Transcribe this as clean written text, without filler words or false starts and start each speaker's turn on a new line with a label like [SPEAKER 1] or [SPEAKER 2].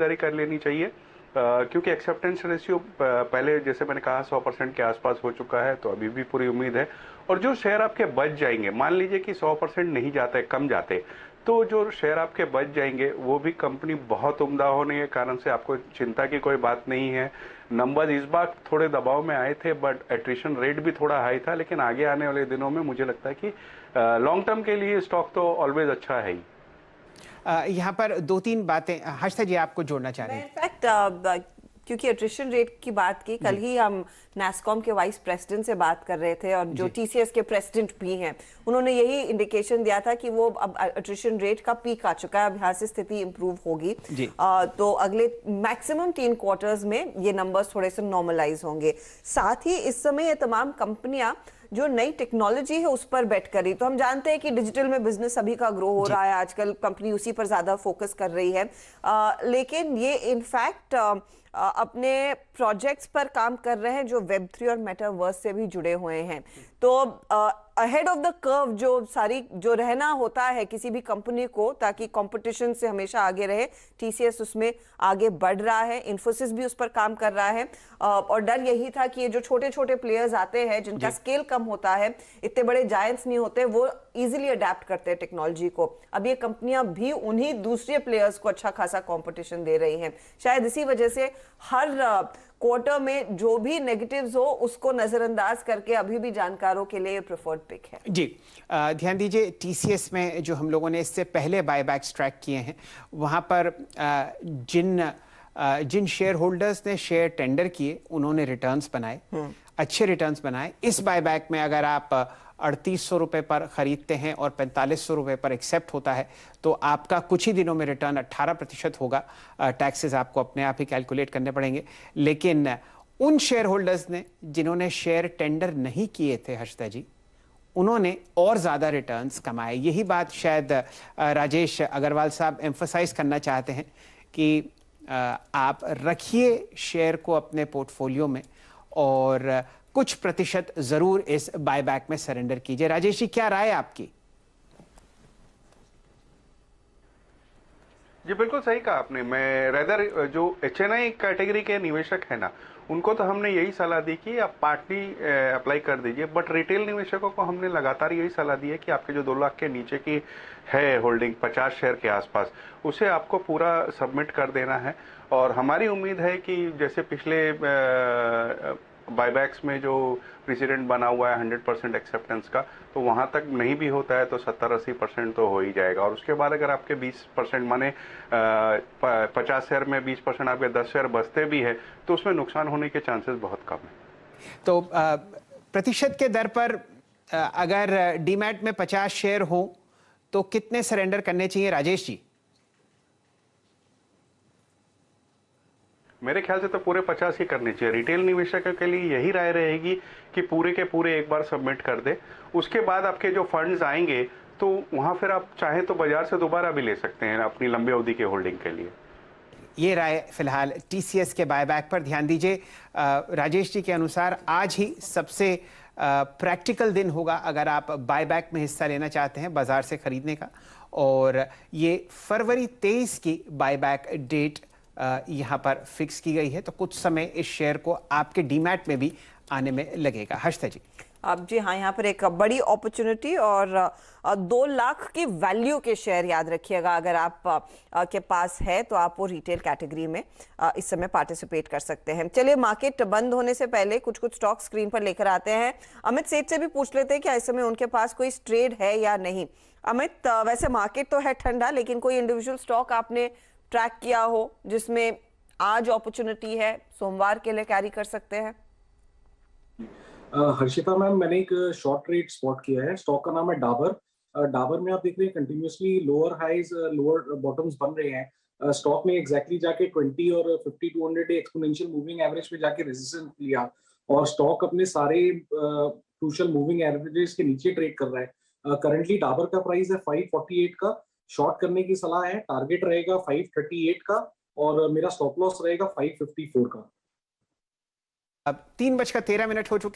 [SPEAKER 1] खरीदारी कर लेनी चाहिए क्योंकि एक्सेप्टेंस रेशियो पहले जैसे मैंने कहा 100% के आसपास हो चुका है, तो अभी भी पूरी उम्मीद है। और जो शेयर आपके बच जाएंगे, मान लीजिए कि 100% नहीं जाते, कम जाते, तो जो शेयर आपके बच जाएंगे वो भी कंपनी बहुत उम्दा होने के कारण से आपको चिंता की कोई बात नहीं है। नंबर इस बार थोड़े दबाव में आए थे, बट एट्रिशन रेट भी थोड़ा हाई था, लेकिन आगे आने वाले दिनों में मुझे लगता है कि लॉन्ग टर्म के लिए स्टॉक तो ऑलवेज अच्छा है ही।
[SPEAKER 2] यहाँ पर दो तीन बातें हर्षा जी आपको जोड़ना चाह रहे हैं।
[SPEAKER 3] इनफैक्ट क्योंकि अट्रिशन रेट की बात की, कल ही हम नैस्कॉम के वाइस प्रेसिडेंट से बात कर रहे थे और जो टीसीएस के प्रेसिडेंट भी हैं, उन्होंने यही इंडिकेशन दिया था कि वो अब अट्रिशन रेट का पीक आ चुका है, अब यहाँ से स्थिति इंप्रूव होगी। तो अगले मैक्सिमम 3 क्वार्टर्स में ये नंबर्स थोड़े से नॉर्मलाइज होंगे। साथ ही इस समय ये तमाम कंपनियां जो नई टेक्नोलॉजी है उस पर बेट करी, तो हम जानते हैं कि डिजिटल में बिजनेस सभी का ग्रो हो रहा है, आजकल कंपनी उसी पर ज्यादा फोकस कर रही है। लेकिन ये इनफैक्ट अपने प्रोजेक्ट्स पर काम कर रहे हैं जो वेब3 और मेटावर्स से भी जुड़े हुए हैं। तो अहेड ऑफ द कर्व जो रहना होता है किसी भी कंपनी को, ताकि कंपटीशन से हमेशा आगे रहे, टीसीएस उसमें आगे बढ़ रहा है, इन्फोसिस भी उस पर काम कर रहा है। और डर यही था कि ये जो छोटे छोटे प्लेयर्स आते हैं जिनका स्केल कम होता है, इतने बड़े जायंट्स नहीं होते, वो इजीली अडेप्ट करते हैं टेक्नोलॉजी को। अब ये कंपनियां भी उन्हीं दूसरे प्लेयर्स को अच्छा खासा कंपटीशन दे रही हैं। शायद इसी वजह से हर क्वार्टर में जो भी नेगेटिव्स हो उसको नजरअंदाज करके अभी भी जानकारों के लिए प्रेफर्ड पिक है।
[SPEAKER 2] जी ध्यान दीजिए, टीसीएस में जो हम लोगों ने इससे पहले बायबैक्स ट्रैक किए हैं, वहां पर जिन शेयर होल्डर्स ने शेयर टेंडर किए उन्होंने रिटर्न्स बनाए, अच्छे रिटर्न्स बनाए। इस बायबैक में अगर आप 3800 रुपये पर खरीदते हैं और 4500 रुपये पर एक्सेप्ट होता है, तो आपका कुछ ही दिनों में रिटर्न 18% होगा। टैक्सेस आपको अपने आप ही कैलकुलेट करने पड़ेंगे। लेकिन उन शेयर होल्डर्स ने जिन्होंने शेयर टेंडर नहीं किए थे हर्षदा जी, उन्होंने और ज़्यादा रिटर्न्स कमाए। यही बात शायद राजेश अग्रवाल साहब एम्फसाइज करना चाहते हैं कि आप रखिए शेयर को अपने पोर्टफोलियो में और कुछ प्रतिशत जरूर इस बायबैक में सरेंडर कीजिए। राजेश जी, क्या राय है आपकी?
[SPEAKER 1] जी बिल्कुल सही कहा आपने। मैं रेदर जो एचएनआई कैटेगरी के निवेशक है ना, उनको तो हमने यही सलाह दी कि आप पार्टली अप्लाई कर दीजिए, बट रिटेल निवेशकों को हमने लगातार यही सलाह दी है कि आपके जो 2 लाख के नीचे की है होल्डिंग 50 शेयर के आसपास, उसे आपको पूरा सबमिट कर देना है। और हमारी उम्मीद है कि जैसे पिछले बायबैक्स में जो प्रेसिडेंट बना हुआ है 100% एक्सेप्टेंस का, तो वहां तक नहीं भी होता है तो 70-80% तो हो ही जाएगा। और उसके बाद अगर आपके 20% माने 50 शेयर में 20% आपके 10 शेयर बचते भी है, तो उसमें नुकसान होने के चांसेस बहुत कम है।
[SPEAKER 2] तो प्रतिशत के दर पर अगर डीमैट में 50 शेयर हो तो कितने सरेंडर करने चाहिए राजेश जी?
[SPEAKER 1] मेरे ख्याल से तो पूरे 50 ही करने चाहिए। रिटेल निवेशकों के लिए यही राय रहेगी कि पूरे के पूरे एक बार सबमिट कर दे। उसके बाद आपके जो फंड्स आएंगे तो वहां फिर आप चाहें तो बाजार से दोबारा भी ले सकते हैं अपनी लंबी अवधि के होल्डिंग के लिए।
[SPEAKER 2] ये राय फिलहाल टीसीएस के बायबैक पर। ध्यान दीजिए, राजेश जी के अनुसार आज ही सबसे प्रैक्टिकल दिन होगा अगर आप बायबैक में हिस्सा लेना चाहते हैं बाजार से खरीदने का। और ये फरवरी 23 की बायबैक डेट यहाँ पर फिक्स की गई है, तो कुछ समय इस शेयर को आपके डीमैट में भी आने में लगेगा। हर्षदा जी।
[SPEAKER 3] अब जी हाँ, यहाँ पर एक बड़ी अपॉर्चुनिटी और 2 लाख की वैल्यू के शेयर याद रखिएगा, अगर आप के पास है तो आप वो रिटेल कैटेगरी में इस समय पार्टिसिपेट कर सकते हैं। चलिए, मार्केट बंद होने से पहले कुछ स्टॉक स्क्रीन पर लेकर आते हैं। अमित सेठ से भी पूछ लेते हैं कि इस समय उनके पास कोई ट्रेड है या नहीं। अमित, वैसे मार्केट तो है ठंडा, लेकिन कोई इंडिविजुअल स्टॉक आपने ट्रैक किया हो जिसमें आज अपॉर्चुनिटी है, सोमवार के लिए कैरी कर सकते हैं?
[SPEAKER 4] हर्षिता मैम, मैंने एक शॉर्ट ट्रेड स्पॉट किया है। स्टॉक का नाम है डाबर। डाबर में आप देख रहे हैं continuously lower highs lower bottoms बन रहे हैं। स्टॉक ने एग्जैक्टली जाके 20 और 50-200 डे एक्सपोनेंशियल मूविंग एवरेज पे जाके रेजिस्टेंस लिया और स्टॉक अपने सारे क्रूशियल मूविंग एवरेजेस के नीचे ट्रेड कर रहा है। करंटली डाबर का प्राइस है 548 का। शॉर्ट करने की सलाह है। टारगेट रहेगा 538 का और मेरा स्टॉप लॉस रहेगा 554 का।
[SPEAKER 2] अब 3:13 हो चुके